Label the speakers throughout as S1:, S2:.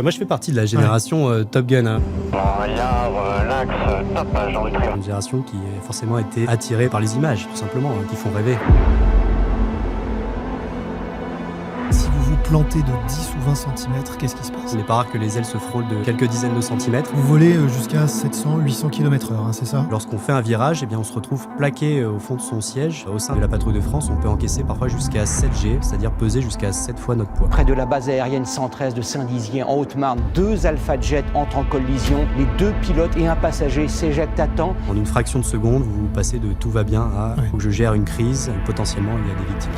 S1: Moi, je fais partie de la génération Top Gun. Hein.
S2: Lynx, top, Jean-Luc.
S1: Une génération qui a forcément été attirée par les images, tout simplement, qui font rêver.
S3: Si vous vous plantez de 10 ou 20 cm, qu'est-ce qui se passe?
S1: Il n'est pas rare que les ailes se frôlent de quelques dizaines de centimètres.
S3: Vous volez jusqu'à 700-800 km/h, hein, c'est ça?
S1: Lorsqu'on fait un virage, eh bien, on se retrouve plaqué au fond de son siège. Au sein de la patrouille de France, on peut encaisser parfois jusqu'à 7G, c'est-à-dire peser jusqu'à 7 fois notre poids.
S4: Près de la base aérienne 113 de Saint-Dizier, en Haute-Marne, 2 Alpha Jet entrent en collision. Les 2 pilotes et un passager s'éjectent à temps.
S1: En une fraction de seconde, vous passez de tout va bien à faut que je gère une crise, potentiellement il y a des victimes.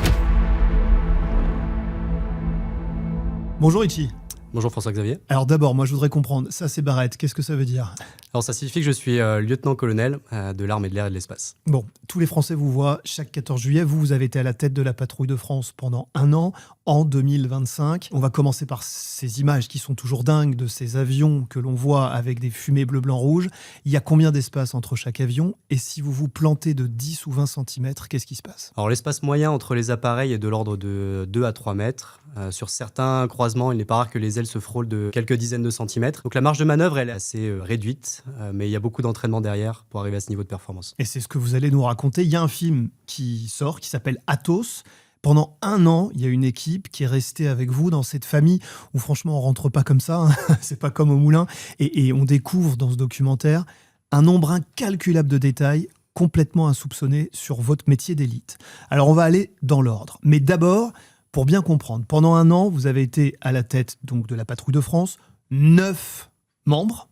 S3: Bonjour Itchy.
S1: Bonjour François-Xavier.
S3: Alors d'abord, moi je voudrais comprendre, ça c'est Barrette, qu'est-ce que ça veut dire?
S1: Alors ça signifie que je suis lieutenant-colonel de l'armée de l'air et de l'espace.
S3: Bon, tous les Français vous voient chaque 14 juillet. Vous avez été à la tête de la patrouille de France pendant 1 an, en 2025. On va commencer par ces images qui sont toujours dingues de ces avions que l'on voit avec des fumées bleu, blanc, rouge. Il y a combien d'espace entre chaque avion? Et si vous vous plantez de 10 ou 20 cm, qu'est-ce qui se passe?
S1: Alors l'espace moyen entre les appareils est de l'ordre de 2 à 3 mètres. Sur certains croisements, il n'est pas rare que les ailes se frôlent de quelques dizaines de centimètres. Donc la marge de manœuvre, elle est assez réduite, mais il y a beaucoup d'entraînement derrière pour arriver à ce niveau de performance.
S3: Et c'est ce que vous allez nous raconter. Il y a un film qui sort, qui s'appelle Athos. Pendant 1 an, il y a une équipe qui est restée avec vous dans cette famille où franchement on rentre pas comme ça, hein. C'est pas comme au moulin. Et on découvre dans ce documentaire un nombre incalculable de détails complètement insoupçonnés sur votre métier d'élite. Alors on va aller dans l'ordre. Mais d'abord, pour bien comprendre, pendant 1 an, vous avez été à la tête donc de la patrouille de France, 9 membres,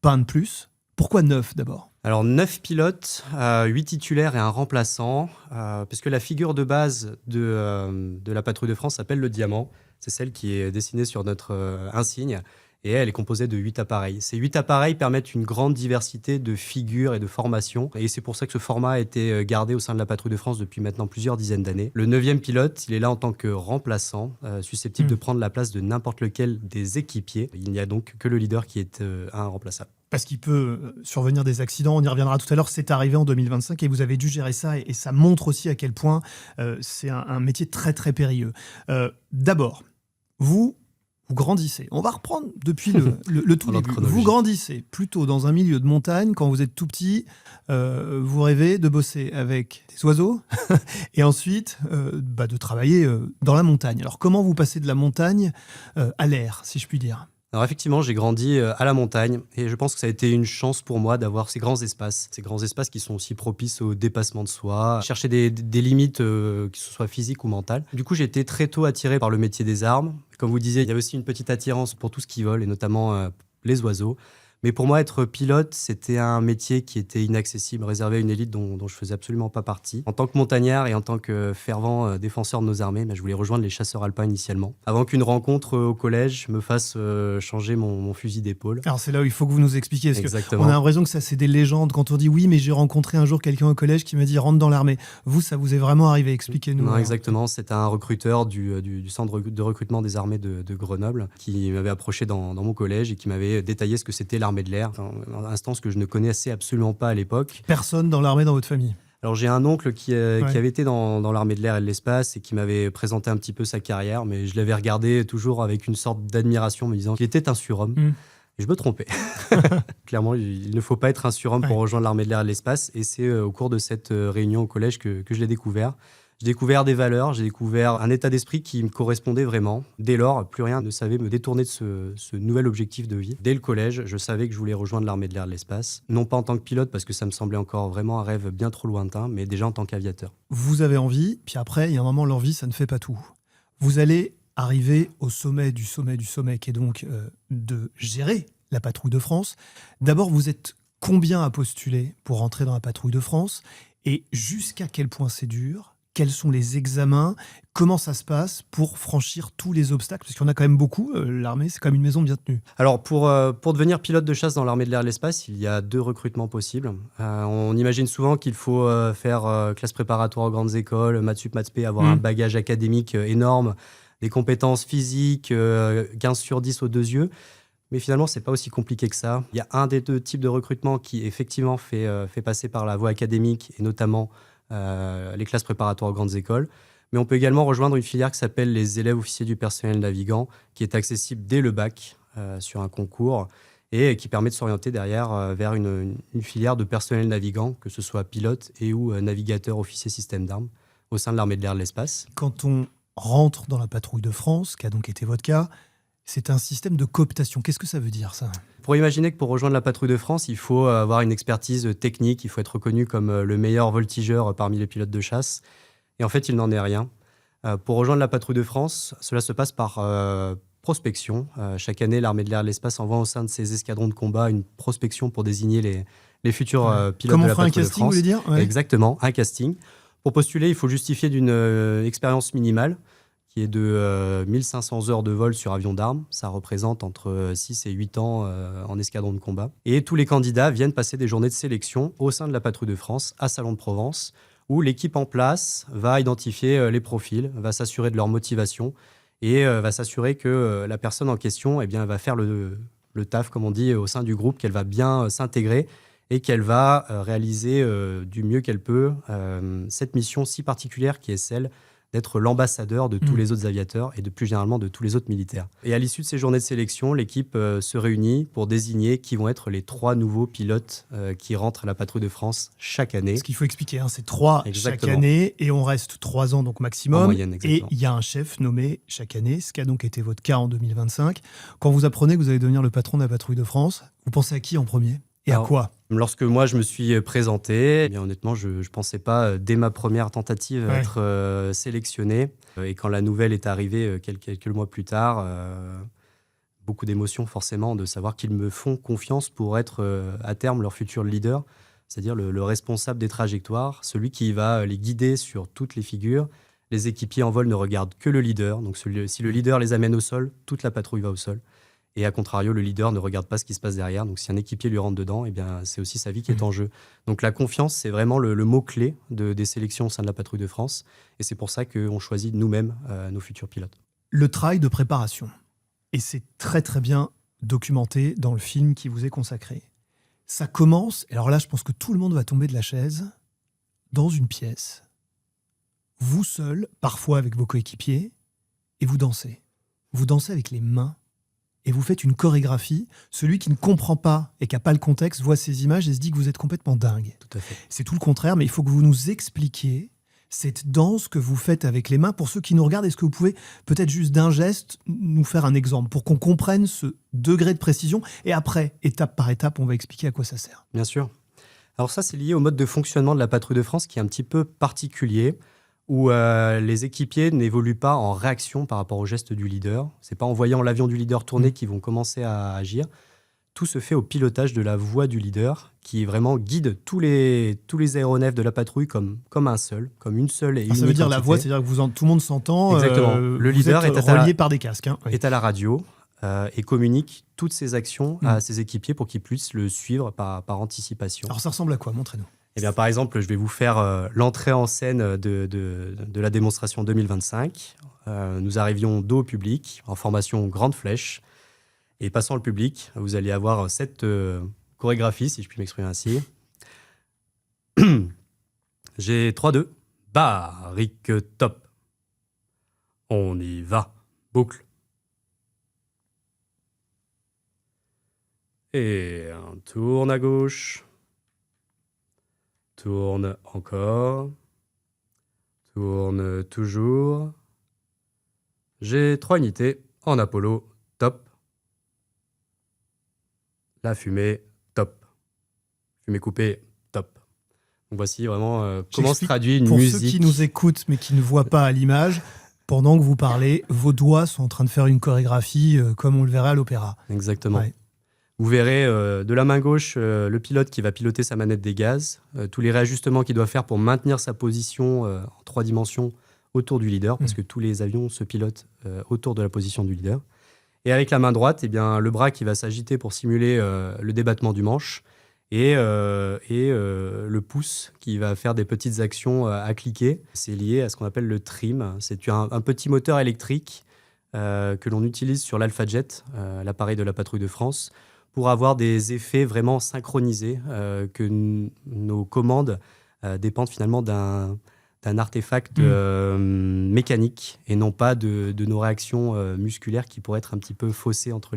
S3: pas un de plus. Pourquoi 9 d'abord?
S1: Alors 9 pilotes, 8 titulaires et un remplaçant, puisque la figure de base de la patrouille de France s'appelle le Diamant. C'est celle qui est dessinée sur notre insigne. Et elle est composée de 8 appareils. Ces 8 appareils permettent une grande diversité de figures et de formations. Et c'est pour ça que ce format a été gardé au sein de la patrouille de France depuis maintenant plusieurs dizaines d'années. Le 9e pilote, il est là en tant que remplaçant, susceptible de prendre la place de n'importe lequel des équipiers. Il n'y a donc que le leader qui est irremplaçable.
S3: Parce qu'il peut survenir des accidents, on y reviendra tout à l'heure, c'est arrivé en 2025 et vous avez dû gérer ça et ça montre aussi à quel point c'est un métier très très périlleux. D'abord, vous grandissez. On va reprendre depuis le tout début. Vous grandissez plutôt dans un milieu de montagne. Quand vous êtes tout petit, vous rêvez de bosser avec des oiseaux et ensuite de travailler dans la montagne. Alors comment vous passez de la montagne à l'air, si je puis dire?
S1: Alors effectivement, j'ai grandi à la montagne et je pense que ça a été une chance pour moi d'avoir ces grands espaces qui sont aussi propices au dépassement de soi, chercher des limites, que ce soit physiques ou mentales. Du coup, j'ai été très tôt attiré par le métier des armes. Comme vous disiez, il y a aussi une petite attirance pour tout ce qui vole et notamment les oiseaux. Mais pour moi, être pilote, c'était un métier qui était inaccessible, réservé à une élite dont je faisais absolument pas partie. En tant que montagnard et en tant que fervent défenseur de nos armées, je voulais rejoindre les chasseurs alpins initialement. Avant qu'une rencontre au collège me fasse changer mon fusil d'épaule.
S3: Alors c'est là où il faut que vous nous expliquiez, parce
S1: Exactement.
S3: qu'on a l'impression que ça c'est des légendes. Quand on dit oui, mais j'ai rencontré un jour quelqu'un au collège qui m'a dit rentre dans l'armée. Vous, ça vous est vraiment arrivé? Expliquez-nous.
S1: Non, exactement. C'était un recruteur du centre de recrutement des armées de Grenoble qui m'avait approché dans mon collège et qui m'avait détaillé ce que c'était l'armée de l'air, instance que je ne connaissais absolument pas à l'époque.
S3: Personne dans l'armée dans votre famille?
S1: Alors j'ai un oncle qui avait été dans l'armée de l'air et de l'espace et qui m'avait présenté un petit peu sa carrière, mais je l'avais regardé toujours avec une sorte d'admiration, me disant qu'il était un surhomme. Et je me trompais. Clairement, il ne faut pas être un surhomme pour rejoindre l'armée de l'air et de l'espace. Et c'est au cours de cette réunion au collège que je l'ai découvert. J'ai découvert des valeurs, j'ai découvert un état d'esprit qui me correspondait vraiment. Dès lors, plus rien ne savait me détourner de ce nouvel objectif de vie. Dès le collège, je savais que je voulais rejoindre l'armée de l'air et de l'espace. Non pas en tant que pilote, parce que ça me semblait encore vraiment un rêve bien trop lointain, mais déjà en tant qu'aviateur.
S3: Vous avez envie, puis après, il y a un moment, l'envie, ça ne fait pas tout. Vous allez arriver au sommet du sommet du sommet, qui est donc de gérer la patrouille de France. D'abord, vous êtes combien à postuler pour rentrer dans la patrouille de France? Et jusqu'à quel point c'est dur? Quels sont les examens? Comment ça se passe pour franchir tous les obstacles? Parce qu'il y en a quand même beaucoup. L'armée, c'est quand même une maison bien tenue.
S1: Alors, pour devenir pilote de chasse dans l'armée de l'air et de l'espace, il y a 2 recrutements possibles. On imagine souvent qu'il faut faire classe préparatoire aux grandes écoles, maths sup, maths spé, avoir un bagage académique énorme, des compétences physiques, 15 sur 10 aux 2 yeux. Mais finalement, c'est pas aussi compliqué que ça. Il y a un des 2 types de recrutement qui, effectivement, fait passer par la voie académique et notamment les classes préparatoires aux grandes écoles. Mais on peut également rejoindre une filière qui s'appelle les élèves officiers du personnel navigant, qui est accessible dès le bac sur un concours et qui permet de s'orienter derrière vers une filière de personnel navigant, que ce soit pilote et ou navigateur officier système d'armes au sein de l'armée de l'air et de l'espace.
S3: Quand on rentre dans la patrouille de France, qui a donc été votre cas, c'est un système de cooptation. Qu'est-ce que ça veut dire, ça ?
S1: Pour imaginer que pour rejoindre la patrouille de France, il faut avoir une expertise technique, il faut être reconnu comme le meilleur voltigeur parmi les pilotes de chasse. Et en fait, il n'en est rien. Pour rejoindre la patrouille de France, cela se passe par prospection. Chaque année, l'armée de l'air et de l'espace envoie au sein de ses escadrons de combat une prospection pour désigner les futurs pilotes de la patrouille de France. Comme on ferait un
S3: casting, vous voulez dire ? Ouais.
S1: Exactement, un casting. Pour postuler, il faut justifier d'une expérience minimale qui est de 1500 heures de vol sur avion d'armes. Ça représente entre 6 et 8 ans en escadron de combat. Et tous les candidats viennent passer des journées de sélection au sein de la patrouille de France, à Salon de Provence, où l'équipe en place va identifier les profils, va s'assurer de leur motivation et va s'assurer que la personne en question va faire le taf, comme on dit, au sein du groupe, qu'elle va bien s'intégrer et qu'elle va réaliser du mieux qu'elle peut cette mission si particulière qui est celle d'être l'ambassadeur de tous les autres aviateurs et de plus généralement de tous les autres militaires. Et à l'issue de ces journées de sélection, l'équipe se réunit pour désigner qui vont être les 3 nouveaux pilotes qui rentrent à la patrouille de France chaque année.
S3: Ce qu'il faut expliquer, c'est 3 chaque année et on reste 3 ans donc maximum.
S1: En moyenne, exactement.
S3: Et il y a un chef nommé chaque année, ce qui a donc été votre cas en 2025. Quand vous apprenez que vous allez devenir le patron de la patrouille de France, vous pensez à qui en premier ? Et à quoi ?
S1: Lorsque moi je me suis présenté, honnêtement je ne pensais pas dès ma première tentative être sélectionné. Et quand la nouvelle est arrivée quelques mois plus tard, beaucoup d'émotions forcément de savoir qu'ils me font confiance pour être à terme leur futur leader, c'est-à-dire le responsable des trajectoires, celui qui va les guider sur toutes les figures. Les équipiers en vol ne regardent que le leader, donc si le leader les amène au sol, toute la patrouille va au sol. Et à contrario, le leader ne regarde pas ce qui se passe derrière. Donc si un équipier lui rentre dedans, c'est aussi sa vie qui est en jeu. Donc la confiance, c'est vraiment le mot-clé des sélections au sein de la patrouille de France. Et c'est pour ça qu'on choisit nous-mêmes nos futurs pilotes.
S3: Le travail de préparation. Et c'est très très bien documenté dans le film qui vous est consacré. Ça commence, alors là je pense que tout le monde va tomber de la chaise, dans une pièce, vous seul, parfois avec vos coéquipiers, et vous dansez. Vous dansez avec les mains. Et vous faites une chorégraphie. Celui qui ne comprend pas et qui n'a pas le contexte voit ces images et se dit que vous êtes complètement dingue.
S1: Tout à fait.
S3: C'est tout le contraire, mais il faut que vous nous expliquiez cette danse que vous faites avec les mains. Pour ceux qui nous regardent, est-ce que vous pouvez, peut-être juste d'un geste, nous faire un exemple pour qu'on comprenne ce degré de précision ? Et après, étape par étape, on va expliquer à quoi ça sert.
S1: Bien sûr. Alors ça, c'est lié au mode de fonctionnement de la patrouille de France qui est un petit peu particulier, où les équipiers n'évoluent pas en réaction par rapport au geste du leader. Ce n'est pas en voyant l'avion du leader tourner qu'ils vont commencer à agir. Tout se fait au pilotage de la voix du leader, qui vraiment guide tous les aéronefs de la patrouille comme un seul, comme une seule et unique
S3: Ça veut dire
S1: entité.
S3: la voix, c'est-à-dire que tout le monde s'entend.
S1: Exactement. Le leader
S3: est relié par des casques.
S1: Est à la radio et communique toutes ses actions à ses équipiers pour qu'ils puissent le suivre par anticipation.
S3: Alors ça ressemble à quoi ? Montrez-nous.
S1: Par exemple, je vais vous faire l'entrée en scène de la démonstration 2025. Nous arrivions dos au public, en formation grande flèche. Et passant le public, vous allez avoir cette chorégraphie, si je puis m'exprimer ainsi. J'ai 3-2. Barrique top. On y va. Boucle. Et un tourne à gauche. Tourne encore. Tourne toujours. J'ai 3 unités en Apollo. Top. La fumée. Top. Fumée coupée. Top. Donc voici vraiment comment se traduit une musique.
S3: Pour ceux qui nous écoutent mais qui ne voient pas à l'image, pendant que vous parlez, vos doigts sont en train de faire une chorégraphie comme on le verrait à l'opéra.
S1: Exactement.
S3: Ouais.
S1: Vous verrez de la main gauche le pilote qui va piloter sa manette des gaz, tous les réajustements qu'il doit faire pour maintenir sa position en 3 dimensions autour du leader, parce que tous les avions se pilotent autour de la position du leader. Et avec la main droite, le bras qui va s'agiter pour simuler le débattement du manche, et le pouce qui va faire des petites actions à cliquer. C'est lié à ce qu'on appelle le trim. C'est un petit moteur électrique que l'on utilise sur l'Alpha Jet, l'appareil de la patrouille de France, pour avoir des effets vraiment synchronisés, que nos commandes dépendent finalement d'un artefact mécanique et non pas de nos réactions musculaires qui pourraient être un petit peu faussées entre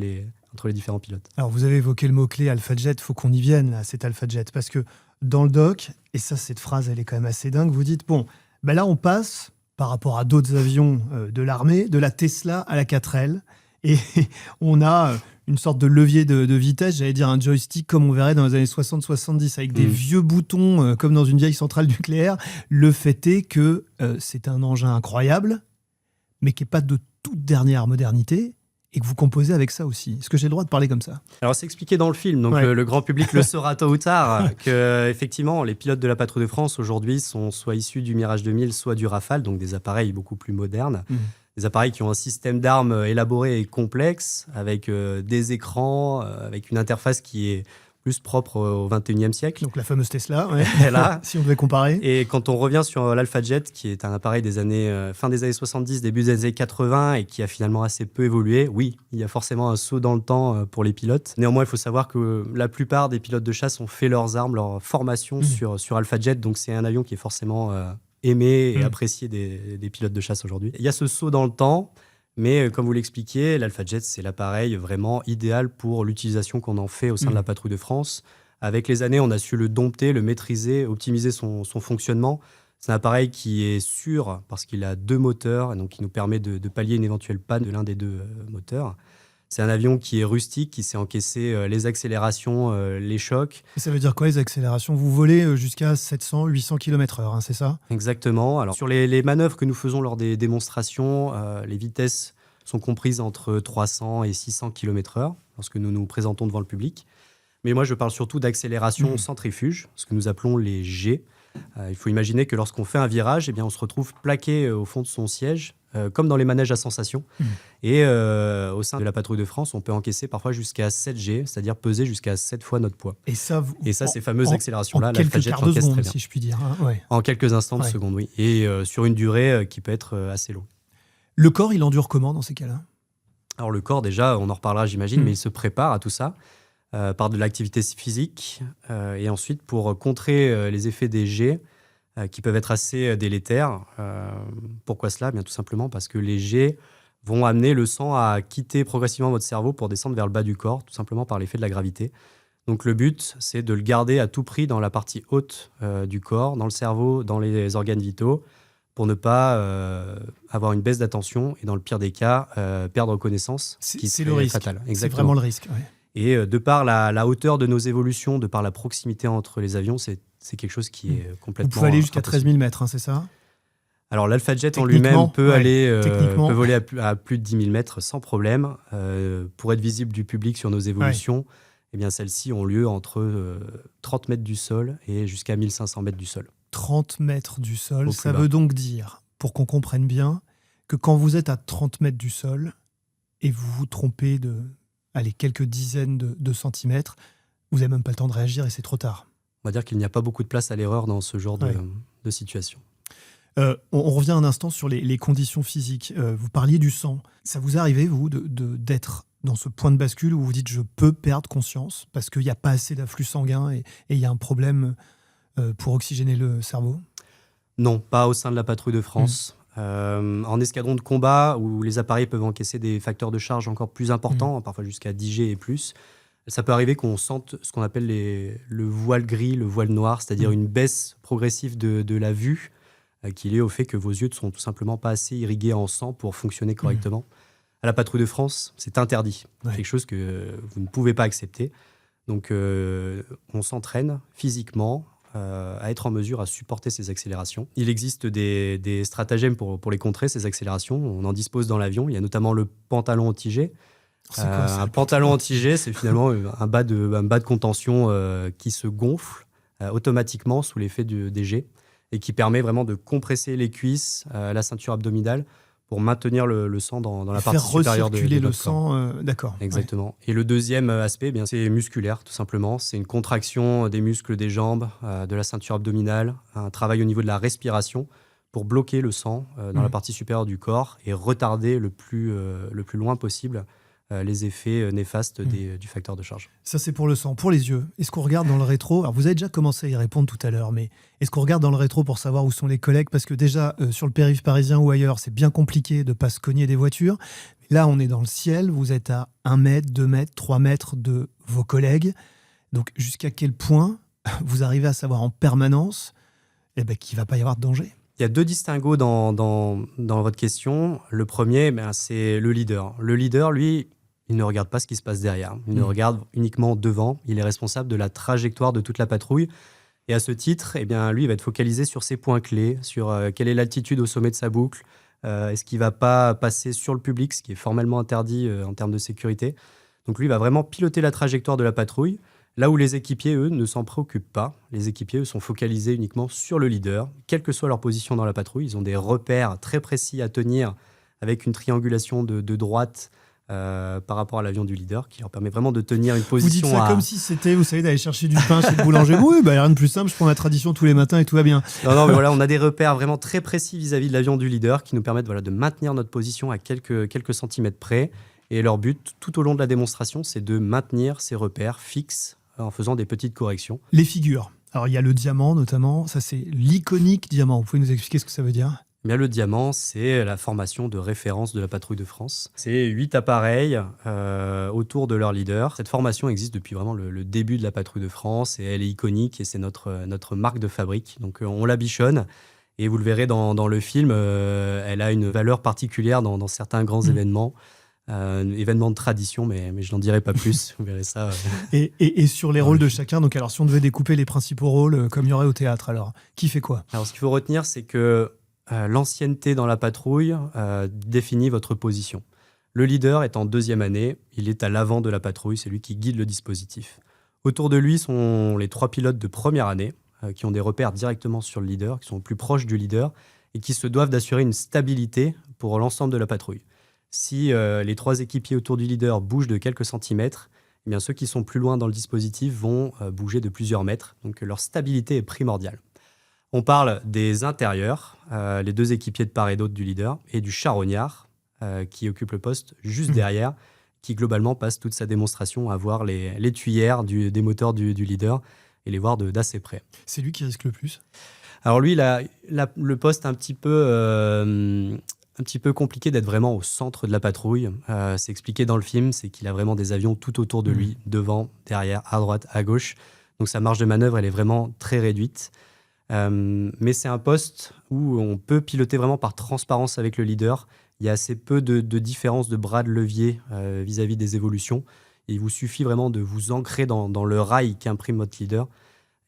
S1: entre les différents pilotes.
S3: Alors, vous avez évoqué le mot-clé AlphaJet, il faut qu'on y vienne, là, cet AlphaJet, parce que dans le doc, et ça, cette phrase, elle est quand même assez dingue, vous dites, bon, ben là, on passe, par rapport à d'autres avions de l'armée, de la Tesla à la 4L, et on a une sorte de levier de vitesse, j'allais dire un joystick comme on verrait dans les années 60-70, avec des vieux boutons comme dans une vieille centrale nucléaire. Le fait est que c'est un engin incroyable, mais qui n'est pas de toute dernière modernité, et que vous composez avec ça aussi. Est-ce que j'ai le droit de parler comme ça ?
S1: Alors c'est expliqué dans le film, donc le grand public le saura tôt ou tard, que effectivement les pilotes de la Patrouille de France aujourd'hui sont soit issus du Mirage 2000, soit du Rafale, donc des appareils beaucoup plus modernes. Des appareils qui ont un système d'armes élaboré et complexe, avec des écrans, avec une interface qui est plus propre au XXIe siècle.
S3: Donc la fameuse Tesla,
S1: Là.
S3: si on devait comparer.
S1: Et quand on revient sur l'AlphaJet, qui est un appareil des années, fin des années 70, début des années 80, et qui a finalement assez peu évolué, oui, il y a forcément un saut dans le temps pour les pilotes. Néanmoins, il faut savoir que la plupart des pilotes de chasse ont fait leurs armes, leur formation sur AlphaJet, donc c'est un avion qui est forcément aimé et apprécié des pilotes de chasse aujourd'hui. Il y a ce saut dans le temps, mais comme vous l'expliquiez, l'AlphaJet, c'est l'appareil vraiment idéal pour l'utilisation qu'on en fait au sein de la Patrouille de France. Avec les années, on a su le dompter, le maîtriser, optimiser son fonctionnement. C'est un appareil qui est sûr parce qu'il a 2 moteurs, donc qui nous permet de pallier une éventuelle panne de l'un des 2 moteurs. C'est un avion qui est rustique, qui sait encaisser les accélérations, les chocs.
S3: Et ça veut dire quoi, les accélérations ? Vous volez jusqu'à 700-800 km/h, c'est ça ?
S1: Exactement. Alors, sur les manœuvres que nous faisons lors des démonstrations, les vitesses sont comprises entre 300 et 600 km/h lorsque nous nous présentons devant le public. Mais moi, je parle surtout d'accélération centrifuge, ce que nous appelons les G. Il faut imaginer que lorsqu'on fait un virage, eh bien, on se retrouve plaqué au fond de son siège, comme dans les manèges à sensation. Et au sein de la Patrouille de France, on peut encaisser parfois jusqu'à 7 G, c'est-à-dire peser jusqu'à 7 fois notre poids.
S3: Et ça,
S1: ces fameuses accélérations-là,
S3: en quelques
S1: l'AlphaJet
S3: quarts de
S1: l'encaisse très
S3: seconde,
S1: bien.
S3: si je puis dire. Hein, ouais.
S1: En quelques instants de seconde, oui. Et sur une durée qui peut être assez longue.
S3: Le corps, il endure comment dans ces cas-là ?
S1: Alors le corps, déjà, on en reparlera, j'imagine, mais il se prépare à tout ça. Par de l'activité physique et ensuite pour contrer les effets des G qui peuvent être assez délétères. Pourquoi cela ? Bien tout simplement parce que les G vont amener le sang à quitter progressivement votre cerveau pour descendre vers le bas du corps, tout simplement par l'effet de la gravité. Donc le but, c'est de le garder à tout prix dans la partie haute du corps, dans le cerveau, dans les organes vitaux, pour ne pas avoir une baisse d'attention et dans le pire des cas, perdre connaissance, qui
S3: c'est le risque.
S1: fatal.
S3: C'est vraiment le risque, ouais.
S1: Et de par la hauteur de nos évolutions, de par la proximité entre les avions, c'est quelque chose qui est complètement...
S3: Vous pouvez aller jusqu'à
S1: impossible.
S3: 13 000 mètres, c'est ça ?
S1: Alors l'AlphaJet en lui-même peut voler à plus de 10 000 mètres sans problème. Pour être visible du public sur nos évolutions, eh bien, celles-ci ont lieu entre 30 mètres du sol et jusqu'à 1500 mètres du sol.
S3: 30 mètres du sol, ça
S1: bas.
S3: veut donc dire, pour qu'on comprenne bien, que quand vous êtes à 30 mètres du sol et vous vous trompez de quelques dizaines de centimètres, vous n'avez même pas le temps de réagir et c'est trop tard.
S1: On va dire qu'il n'y a pas beaucoup de place à l'erreur dans ce genre de situation.
S3: On revient un instant sur les conditions physiques. Vous parliez du sang. Ça vous est arrivé, vous, d'être dans ce point de bascule où vous dites « je peux perdre conscience parce qu'il n'y a pas assez d'afflux sanguin et il y a un problème pour oxygéner le cerveau » ?
S1: Non, pas au sein de la Patrouille de France. En escadron de combat, où les appareils peuvent encaisser des facteurs de charge encore plus importants, parfois jusqu'à 10 G et plus, ça peut arriver qu'on sente ce qu'on appelle le voile gris, le voile noir, c'est-à-dire une baisse progressive de la vue, qui est liée au fait que vos yeux ne sont tout simplement pas assez irrigués en sang pour fonctionner correctement. À la Patrouille de France, c'est interdit. C'est quelque chose que vous ne pouvez pas accepter. Donc, on s'entraîne physiquement à être en mesure à supporter ces accélérations. Il existe des stratagèmes pour les contrer, ces accélérations. On en dispose dans l'avion. Il y a notamment le pantalon anti-G. Un pantalon anti-G, c'est finalement un bas de contention qui se gonfle automatiquement sous l'effet des G et qui permet vraiment de compresser les cuisses, la ceinture abdominale pour maintenir le sang dans la partie supérieure de notre corps.
S3: Faire recirculer le sang, d'accord.
S1: Exactement. Ouais. Et le deuxième aspect, c'est musculaire, tout simplement. C'est une contraction des muscles des jambes, de la ceinture abdominale, un travail au niveau de la respiration pour bloquer le sang dans la partie supérieure du corps et retarder le plus loin possible les effets néfastes du facteur de charge.
S3: Ça, c'est pour le sang. Pour les yeux, est-ce qu'on regarde dans le rétro? Alors, vous avez déjà commencé à y répondre tout à l'heure, mais est-ce qu'on regarde dans le rétro pour savoir où sont les collègues? Parce que déjà, sur le périph' parisien ou ailleurs, c'est bien compliqué de ne pas se cogner des voitures. Là, on est dans le ciel, vous êtes à 1 mètre, 2 mètres, 3 mètres de vos collègues. Donc, jusqu'à quel point vous arrivez à savoir en permanence qu'il ne va pas y avoir de danger?
S1: Il y a 2 distinguos dans votre question. Le premier, c'est le leader. Le leader, lui, il ne regarde pas ce qui se passe derrière. Il ne regarde uniquement devant. Il est responsable de la trajectoire de toute la patrouille. Et à ce titre, lui, il va être focalisé sur ses points clés, sur quelle est l'altitude au sommet de sa boucle. Est-ce qu'il ne va pas passer sur le public, ce qui est formellement interdit en termes de sécurité. Donc lui, il va vraiment piloter la trajectoire de la patrouille. Là où les équipiers, eux, ne s'en préoccupent pas. Les équipiers, eux, sont focalisés uniquement sur le leader, quelle que soit leur position dans la patrouille. Ils ont des repères très précis à tenir avec une triangulation de droite par rapport à l'avion du leader qui leur permet vraiment de tenir une position.
S3: Vous dites ça comme si c'était, vous savez, d'aller chercher du pain chez le boulanger. Oui, il n'y a rien de plus simple, je prends ma tradition tous les matins et tout va bien.
S1: Non, mais voilà, on a des repères vraiment très précis vis-à-vis de l'avion du leader qui nous permettent de maintenir notre position à quelques centimètres près. Et leur but, tout au long de la démonstration, c'est de maintenir ces repères fixes en faisant des petites corrections.
S3: Les figures. Alors, il y a le diamant, notamment. Ça, c'est l'iconique diamant. Vous pouvez nous expliquer ce que ça veut dire ?
S1: Le diamant, c'est la formation de référence de la patrouille de France. C'est 8 appareils autour de leur leader. Cette formation existe depuis vraiment le début de la patrouille de France et elle est iconique et c'est notre marque de fabrique. Donc, on la bichonne. Et vous le verrez dans le film, elle a une valeur particulière dans certains grands événements. Événement de tradition, mais je n'en dirai pas plus. Vous verrez ça.
S3: Et sur les rôles de chacun, donc alors si on devait découper les principaux rôles comme il y aurait au théâtre, alors qui fait quoi ?
S1: Alors ce qu'il faut retenir, c'est que l'ancienneté dans la patrouille définit votre position. Le leader est en 2e année, il est à l'avant de la patrouille, c'est lui qui guide le dispositif. Autour de lui sont les 3 pilotes de première année qui ont des repères directement sur le leader, qui sont plus proches du leader et qui se doivent d'assurer une stabilité pour l'ensemble de la patrouille. Si les 3 équipiers autour du leader bougent de quelques centimètres, ceux qui sont plus loin dans le dispositif vont bouger de plusieurs mètres. Donc leur stabilité est primordiale. On parle des intérieurs, les 2 équipiers de part et d'autre du leader, et du charognard qui occupe le poste juste derrière, qui globalement passe toute sa démonstration à voir les tuyères des moteurs du leader et les voir d'assez près.
S3: C'est lui qui risque le plus ?
S1: Alors lui, le poste un petit peu compliqué d'être vraiment au centre de la patrouille. C'est expliqué dans le film, c'est qu'il a vraiment des avions tout autour de lui, devant, derrière, à droite, à gauche. Donc sa marge de manœuvre, elle est vraiment très réduite. Mais c'est un poste où on peut piloter vraiment par transparence avec le leader. Il y a assez peu de différence de bras de levier vis-à-vis des évolutions. Et il vous suffit vraiment de vous ancrer dans le rail qu'imprime votre leader.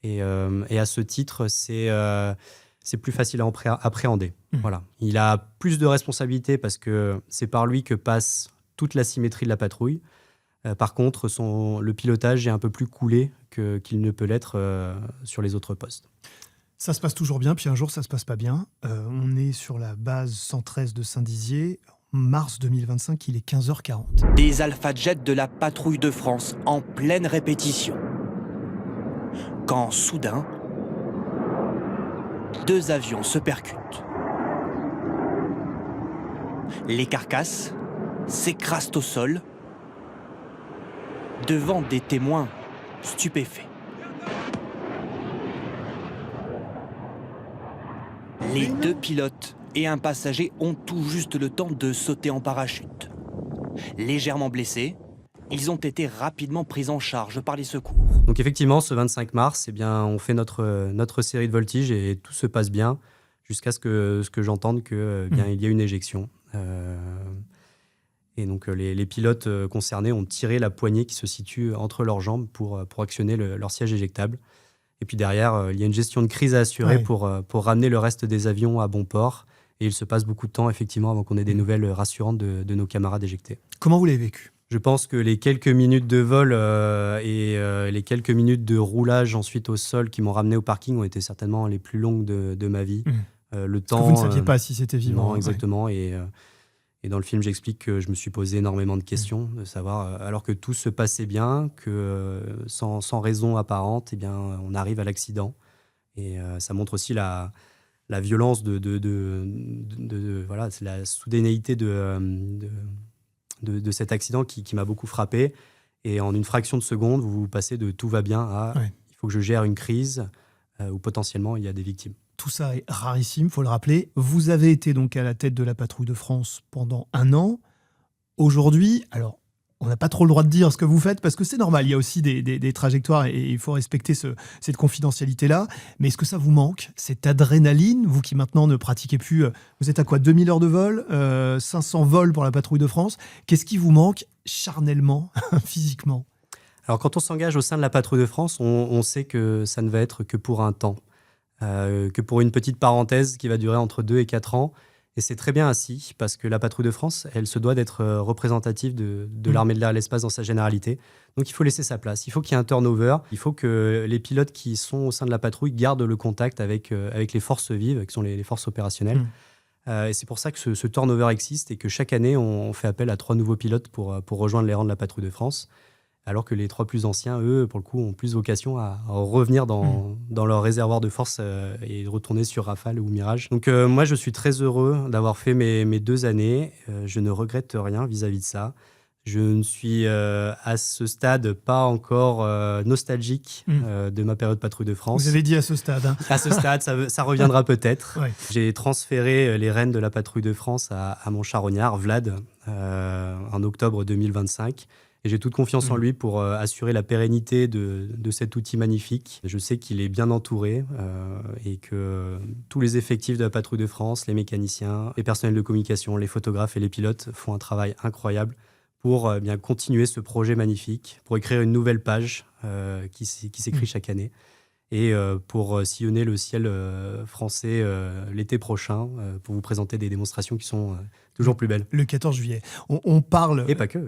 S1: Et à ce titre, c'est plus facile à appréhender. Voilà. Il a plus de responsabilités parce que c'est par lui que passe toute la symétrie de la patrouille. Par contre, le pilotage est un peu plus coulé qu'il ne peut l'être sur les autres postes.
S3: Ça se passe toujours bien, puis un jour, ça se passe pas bien. On est sur la base 113 de Saint-Dizier. En mars 2025, il est 15h40.
S4: Des Alpha Jets de la patrouille de France en pleine répétition. Quand soudain, 2 avions se percutent. Les carcasses s'écrasent au sol devant des témoins stupéfaits. Les 2 pilotes et un passager ont tout juste le temps de sauter en parachute. Légèrement blessés, ils ont été rapidement pris en charge par les secours.
S1: Donc effectivement, ce 25 mars, on fait notre série de voltiges et tout se passe bien jusqu'à ce que j'entende qu'il y a une éjection. Et donc les pilotes concernés ont tiré la poignée qui se situe entre leurs jambes pour actionner leur siège éjectable. Et puis derrière, il y a une gestion de crise à assurer pour ramener le reste des avions à bon port. Et il se passe beaucoup de temps, effectivement, avant qu'on ait des nouvelles rassurantes de nos camarades éjectés.
S3: Comment vous l'avez vécu ?
S1: Je pense que les quelques minutes de vol et les quelques minutes de roulage ensuite au sol qui m'ont ramené au parking ont été certainement les plus longues de ma vie. Le temps,
S3: parce que vous ne saviez pas si c'était vivant.
S1: Non, exactement. Et dans le film, j'explique que je me suis posé énormément de questions, de savoir, alors que tout se passait bien, que sans raison apparente, on arrive à l'accident. Et ça montre aussi la violence voilà, c'est la soudaineité de de cet accident qui m'a beaucoup frappé. Et en une fraction de seconde, vous passez de tout va bien à il faut que je gère une crise où potentiellement il y a des victimes.
S3: Tout ça est rarissime, il faut le rappeler. Vous avez été donc à la tête de la patrouille de France pendant 1 an. Aujourd'hui, alors, on n'a pas trop le droit de dire ce que vous faites parce que c'est normal, il y a aussi des trajectoires et il faut respecter cette confidentialité-là. Mais est-ce que ça vous manque, cette adrénaline, vous qui maintenant ne pratiquez plus, vous êtes à quoi, 2000 heures de vol, 500 vols pour la patrouille de France. Qu'est-ce qui vous manque charnellement, physiquement ?
S1: Alors quand on s'engage au sein de la patrouille de France, on sait que ça ne va être que pour un temps, que pour une petite parenthèse qui va durer entre 2 et 4 ans. Et c'est très bien ainsi, parce que la patrouille de France, elle se doit d'être représentative de l'armée de l'air et de l'espace dans sa généralité. Donc il faut laisser sa place, il faut qu'il y ait un turnover, il faut que les pilotes qui sont au sein de la patrouille gardent le contact avec les forces vives, qui sont les forces opérationnelles. Et c'est pour ça que ce turnover existe et que chaque année, on fait appel à 3 nouveaux pilotes pour rejoindre les rangs de la patrouille de France. Alors que les 3 plus anciens, eux, pour le coup, ont plus vocation à revenir dans leur réservoir de force et retourner sur Rafale ou Mirage. Donc moi, je suis très heureux d'avoir fait mes 2 années. Je ne regrette rien vis-à-vis de ça. Je ne suis à ce stade pas encore nostalgique de ma période patrouille de France.
S3: Vous avez dit à ce stade. Hein.
S1: À ce stade, ça reviendra peut-être.
S3: Ouais.
S1: J'ai transféré les rênes de la patrouille de France à mon charognard, Vlad, en octobre 2025. Et j'ai toute confiance en lui pour assurer la pérennité de cet outil magnifique. Je sais qu'il est bien entouré et que tous les effectifs de la patrouille de France, les mécaniciens, les personnels de communication, les photographes et les pilotes font un travail incroyable pour bien continuer ce projet magnifique, pour écrire une nouvelle page qui s'écrit chaque année et pour sillonner le ciel français l'été prochain pour vous présenter des démonstrations qui sont toujours plus belles.
S3: Le 14 juillet. On parle...
S1: Et pas que.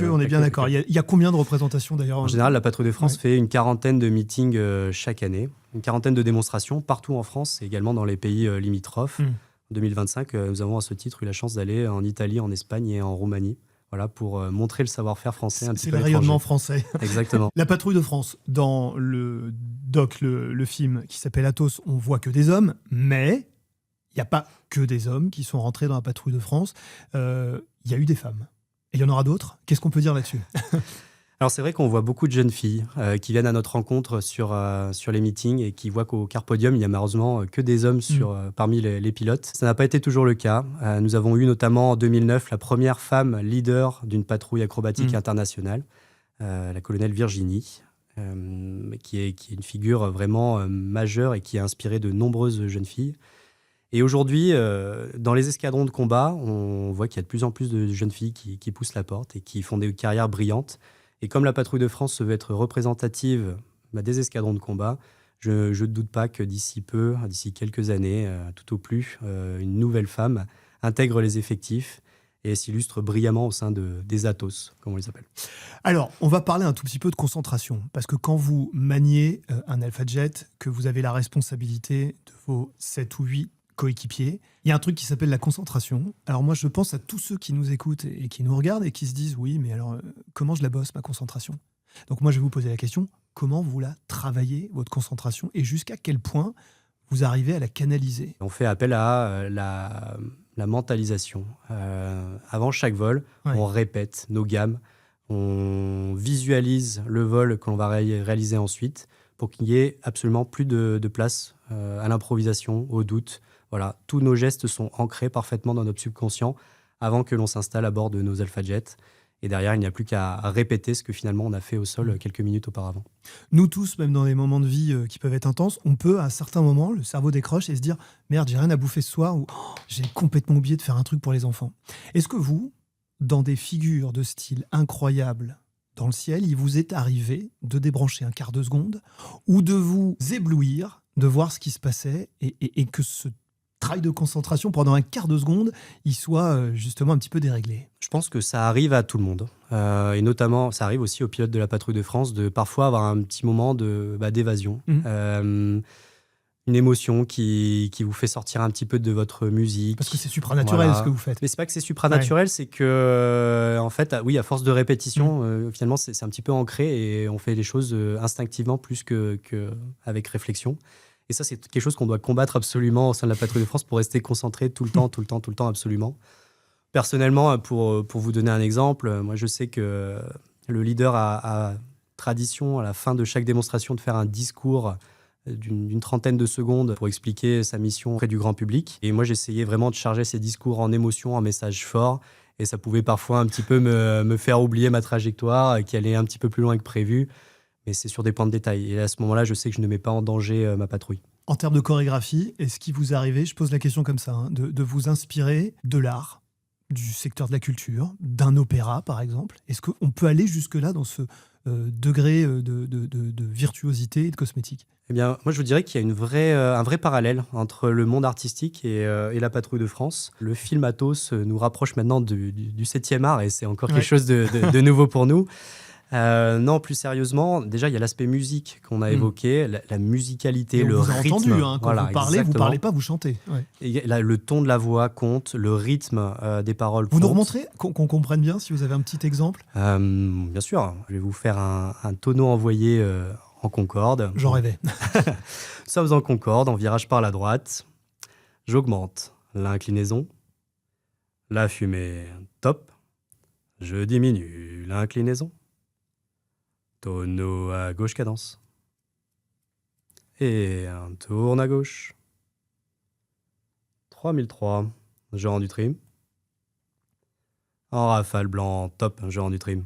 S3: On est bien d'accord. Il y a combien de représentations d'ailleurs ?
S1: En général, la patrouille de France fait une 40aine de meetings chaque année, une 40aine de démonstrations partout en France et également dans les pays limitrophes. En 2025, nous avons à ce titre eu la chance d'aller en Italie, en Espagne et en Roumanie. Voilà, pour montrer le savoir-faire français un petit peu à l'étranger.
S3: C'est le rayonnement français.
S1: Exactement.
S3: La patrouille de France, dans le doc, le film qui s'appelle Athos, on voit que des hommes, mais il n'y a pas que des hommes qui sont rentrés dans la patrouille de France. Il y a eu des femmes. Et il y en aura d'autres. Qu'est-ce qu'on peut dire là-dessus ?
S1: Alors c'est vrai qu'on voit beaucoup de jeunes filles qui viennent à notre rencontre sur les meetings et qui voient qu'au Carpodium, il n'y a malheureusement que des hommes parmi les pilotes. Ça n'a pas été toujours le cas. Nous avons eu notamment en 2009 la première femme leader d'une patrouille acrobatique internationale, la colonelle Virginie, qui est une figure vraiment majeure et qui a inspiré de nombreuses jeunes filles. Et aujourd'hui, dans les escadrons de combat, on voit qu'il y a de plus en plus de jeunes filles qui poussent la porte et qui font des carrières brillantes. Et comme la patrouille de France se veut être représentative des escadrons de combat, je ne doute pas que d'ici quelques années, tout au plus, une nouvelle femme intègre les effectifs et s'illustre brillamment au sein des Athos, comme on les appelle.
S3: Alors, on va parler un tout petit peu de concentration, parce que quand vous maniez un Alpha Jet, que vous avez la responsabilité de vos 7 ou 8 coéquipiers, il y a un truc qui s'appelle la concentration. Alors moi, je pense à tous ceux qui nous écoutent et qui nous regardent et qui se disent « Oui, mais alors, comment je la bosse, ma concentration ?» Donc moi, je vais vous poser la question, comment vous la travaillez, votre concentration, et jusqu'à quel point vous arrivez à la canaliser ?
S1: On fait appel à la mentalisation. Avant chaque vol, on répète nos gammes, on visualise le vol que l'on va réaliser ensuite pour qu'il n'y ait absolument plus de place à l'improvisation, au doute. Voilà, tous nos gestes sont ancrés parfaitement dans notre subconscient avant que l'on s'installe à bord de nos Alpha Jets. Et derrière, il n'y a plus qu'à répéter ce que finalement on a fait au sol quelques minutes auparavant.
S3: Nous tous, même dans des moments de vie qui peuvent être intenses, on peut à certains moments, le cerveau décroche et se dire « Merde, j'ai rien à bouffer ce soir » ou « J'ai complètement oublié de faire un truc pour les enfants ». Est-ce que vous, dans des figures de style incroyables dans le ciel, il vous est arrivé de débrancher un quart de seconde ou de vous éblouir, de voir ce qui se passait et que ce travail de concentration pendant un quart de seconde, il soit justement un petit peu déréglé?
S1: Je pense que ça arrive à tout le monde. Et notamment, ça arrive aussi aux pilotes de la patrouille de France de parfois avoir un petit moment d'évasion. Une émotion qui vous fait sortir un petit peu de votre musique.
S3: Parce que c'est supranaturel ce que vous faites.
S1: Mais c'est pas que c'est supranaturel, c'est que, en fait, oui, à force de répétition, finalement, c'est un petit peu ancré et on fait les choses instinctivement plus qu'avec réflexion. Et ça, c'est quelque chose qu'on doit combattre absolument au sein de la patrouille de France pour rester concentré tout le temps, absolument. Personnellement, pour vous donner un exemple, moi je sais que le leader a tradition à la fin de chaque démonstration de faire un discours d'une trentaine de secondes pour expliquer sa mission auprès du grand public. Et moi j'essayais vraiment de charger ces discours en émotion, en messages forts. Et ça pouvait parfois un petit peu me faire oublier ma trajectoire, qui allait un petit peu plus loin que prévu. Mais c'est sur des points de détail. Et à ce moment-là, je sais que je ne mets pas en danger ma patrouille.
S3: En termes de chorégraphie, est-ce qu'il vous arrivait, je pose la question comme ça, de vous inspirer de l'art, du secteur de la culture, d'un opéra par exemple? Est-ce qu'on peut aller jusque-là dans ce degré de virtuosité et de cosmétique?
S1: Eh bien, moi, je vous dirais qu'il y a un vrai parallèle entre le monde artistique et la patrouille de France. Le film Athos nous rapproche maintenant du 7e art et c'est encore quelque chose de nouveau pour nous. Non, plus sérieusement, déjà, il y a l'aspect musique qu'on a évoqué, la musicalité,
S3: et
S1: le
S3: on vous a
S1: rythme.
S3: entendu, quand
S1: Voilà,
S3: vous parlez,
S1: exactement.
S3: vous parlez pas, vous chantez. Ouais.
S1: Et le ton de la voix compte, le rythme des paroles
S3: Vous nous
S1: compte.
S3: remontrez, qu'on comprenne bien, si vous avez un petit exemple?
S1: Bien sûr, je vais vous faire un tonneau envoyé en concorde.
S3: J'en rêvais.
S1: Sommes en concorde, en virage par la droite. J'augmente l'inclinaison. La fumée, top. Je diminue l'inclinaison. Tonneau à gauche, cadence. Et un tourne à gauche. 3003, je rends du trim. En rafale blanc, top, je rends du trim.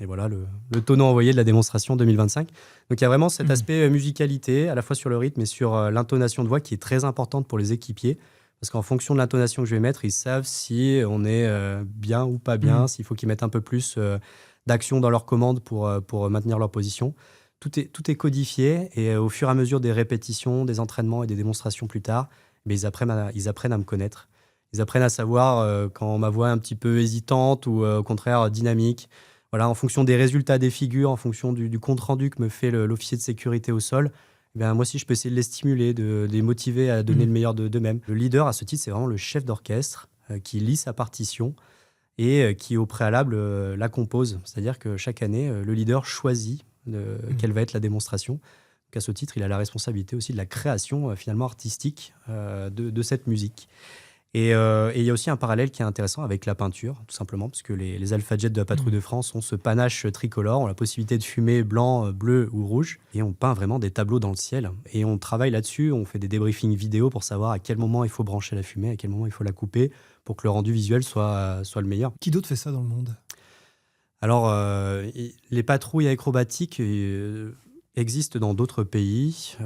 S1: Et voilà le tonneau envoyé de la démonstration 2025. Donc il y a vraiment cet aspect musicalité, à la fois sur le rythme et sur l'intonation de voix qui est très importante pour les équipiers. Parce qu'en fonction de l'intonation que je vais mettre, ils savent si on est bien ou pas bien, s'il faut qu'ils mettent un peu plus d'action dans leur commande pour maintenir leur position. Tout est codifié et au fur et à mesure des répétitions, des entraînements et des démonstrations plus tard, ils apprennent à me connaître. Ils apprennent à savoir quand ma voix est un petit peu hésitante ou au contraire dynamique. Voilà, en fonction des résultats des figures, en fonction du compte-rendu que me fait l'officier de sécurité au sol, moi aussi je peux essayer de les stimuler, de les motiver à donner le meilleur d'eux-mêmes. Le leader, à ce titre, c'est vraiment le chef d'orchestre qui lit sa partition et qui, au préalable, la compose. C'est-à-dire que chaque année, le leader choisit quelle va être la démonstration. Donc, à ce titre, il a la responsabilité aussi de la création finalement artistique de cette musique. Et il y a aussi un parallèle qui est intéressant avec la peinture, tout simplement, parce que les Alpha Jet de la patrouille de France ont ce panache tricolore, ont la possibilité de fumer blanc, bleu ou rouge, et on peint vraiment des tableaux dans le ciel. Et on travaille là-dessus, on fait des débriefings vidéo pour savoir à quel moment il faut brancher la fumée, à quel moment il faut la couper, pour que le rendu visuel soit le meilleur.
S3: Qui d'autre fait ça dans le monde?
S1: Alors, les patrouilles acrobatiques existent dans d'autres pays.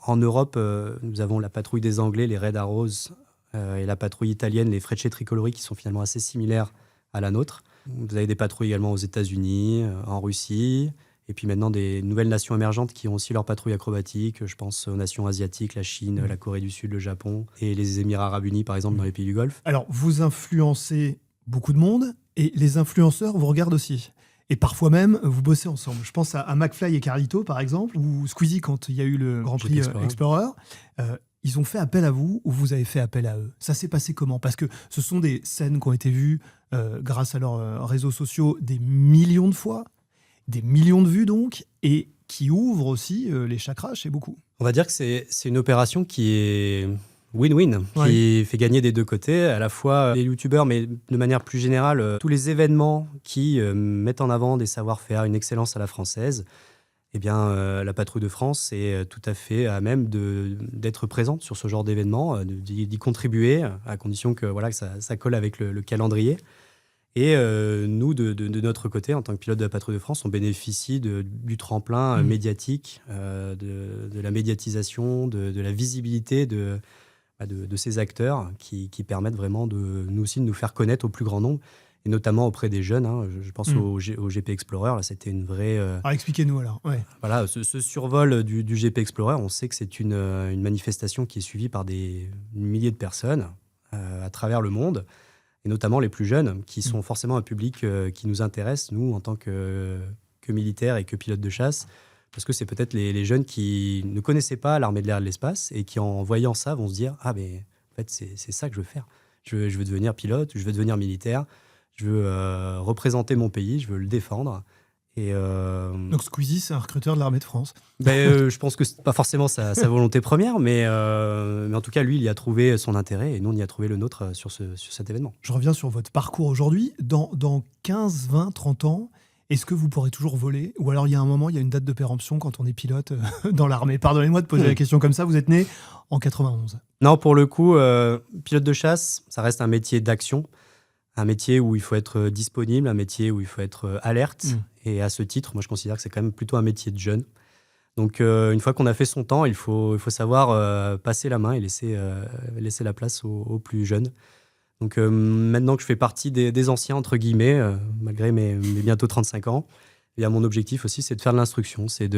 S1: En Europe, nous avons la patrouille des Anglais, les Red Arrows, et la patrouille italienne, les Frecce Tricolori, qui sont finalement assez similaires à la nôtre. Vous avez des patrouilles également aux États-Unis, en Russie, et puis maintenant des nouvelles nations émergentes qui ont aussi leurs patrouilles acrobatiques. Je pense aux nations asiatiques, la Chine, la Corée du Sud, le Japon, et les Émirats arabes unis, par exemple, dans les pays du Golfe.
S3: Alors, vous influencez beaucoup de monde, et les influenceurs vous regardent aussi. Et parfois même, vous bossez ensemble. Je pense à McFly et Carlito, par exemple, ou Squeezie, quand il y a eu le Grand Prix Explorer. Ils ont fait appel à vous ou vous avez fait appel à eux? Ça s'est passé comment? Parce que ce sont des scènes qui ont été vues grâce à leurs réseaux sociaux des millions de fois, des millions de vues donc, et qui ouvrent aussi les chakras chez beaucoup.
S1: On va dire que c'est une opération qui est win-win, qui fait gagner des deux côtés, à la fois les youtubeurs, mais de manière plus générale, tous les événements qui mettent en avant des savoir-faire, une excellence à la française. Eh bien, la patrouille de France est tout à fait à même d'être présente sur ce genre d'événement, d'y contribuer, à condition que ça colle avec le calendrier. Et nous, de notre côté, en tant que pilote de la patrouille de France, on bénéficie du tremplin médiatique, de la médiatisation, de la visibilité de ces acteurs qui permettent vraiment nous aussi de nous faire connaître au plus grand nombre. Et notamment auprès des jeunes. Je pense au GP Explorer, là, c'était une vraie...
S3: expliquez-nous alors. Ouais.
S1: Voilà, ce survol du GP Explorer, on sait que c'est une manifestation qui est suivie par des milliers de personnes à travers le monde, et notamment les plus jeunes, qui sont forcément un public qui nous intéresse, nous, en tant que militaires et que pilotes de chasse, parce que c'est peut-être les jeunes qui ne connaissaient pas l'armée de l'air et de l'espace, et qui, en voyant ça, vont se dire « Ah, mais en fait, c'est ça que je veux faire. Je veux devenir pilote, je veux devenir militaire. Je veux représenter mon pays, je veux le défendre. Et
S3: Donc Squeezie, c'est un recruteur de l'armée de France.
S1: je pense que c'est pas forcément sa volonté première, mais en tout cas, lui, il y a trouvé son intérêt et nous, on y a trouvé le nôtre sur cet événement.
S3: Je reviens sur votre parcours aujourd'hui. Dans 15, 20, 30 ans, est-ce que vous pourrez toujours voler? Ou alors il y a un moment, il y a une date de péremption quand on est pilote dans l'armée? Pardonnez-moi de poser la question comme ça, vous êtes né en 91.
S1: Non, pour le coup, pilote de chasse, ça reste un métier d'action, un métier où il faut être disponible, un métier où il faut être alerte. Et à ce titre, moi, je considère que c'est quand même plutôt un métier de jeune. Donc, une fois qu'on a fait son temps, il faut savoir passer la main et laisser la place aux plus jeunes. Donc, maintenant que je fais partie des anciens, entre guillemets, malgré mes bientôt 35 ans, et mon objectif aussi, c'est de faire de l'instruction, c'est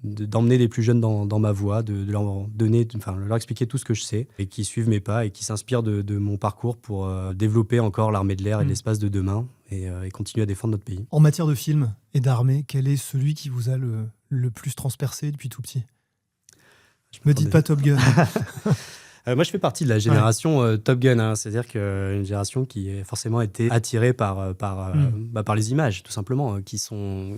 S1: d'emmener les plus jeunes dans ma voie, de leur expliquer tout ce que je sais et qui suivent mes pas et qui s'inspirent de mon parcours pour développer encore l'armée de l'air et de l'espace de demain et continuer à défendre notre pays.
S3: En matière de film et d'armée, quel est celui qui vous a le plus transpercé depuis tout petit? Me dites pas Top Gun.
S1: Moi, je fais partie de la génération Top Gun, hein, c'est-à-dire qu'une génération qui a forcément été attirée par les images, tout simplement, qui font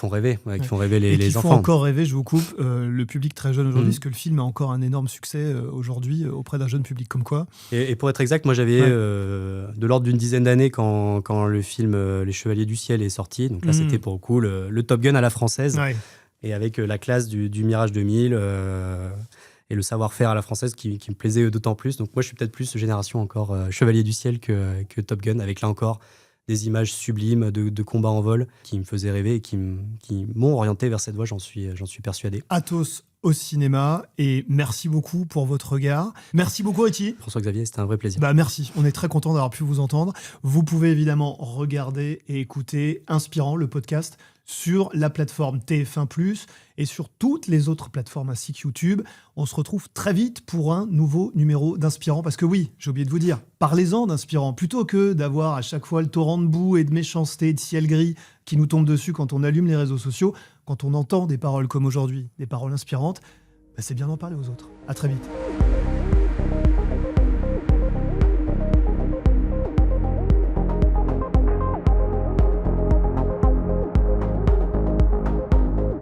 S1: rêver, qui font rêver les enfants.
S3: Qui font encore rêver, je vous coupe, le public très jeune aujourd'hui, parce que le film a encore un énorme succès aujourd'hui auprès d'un jeune public, comme quoi.
S1: Et pour être exact, moi j'avais de l'ordre d'une dizaine d'années quand le film Les Chevaliers du Ciel est sorti, donc là c'était pour le coup le Top Gun à la française, et avec la classe du Mirage 2000 et le savoir-faire à la française qui me plaisait d'autant plus. Donc moi je suis peut-être plus génération encore Chevalier du Ciel que Top Gun, avec là encore des images sublimes de combats en vol qui me faisaient rêver et qui m'ont orienté vers cette voie, j'en suis persuadé.
S3: Athos au cinéma, et merci beaucoup pour votre regard. Merci beaucoup Etienne.
S1: François-Xavier, c'était un vrai plaisir.
S3: Merci, on est très content d'avoir pu vous entendre. Vous pouvez évidemment regarder et écouter Inspirant, le podcast, sur la plateforme TF1+, et sur toutes les autres plateformes ainsi que YouTube. On se retrouve très vite pour un nouveau numéro d'Inspirant, parce que oui, j'ai oublié de vous dire, parlez-en d'Inspirant, plutôt que d'avoir à chaque fois le torrent de boue et de méchanceté, de ciel gris qui nous tombe dessus quand on allume les réseaux sociaux. Quand on entend des paroles comme aujourd'hui, des paroles inspirantes, c'est bien d'en parler aux autres. À très vite.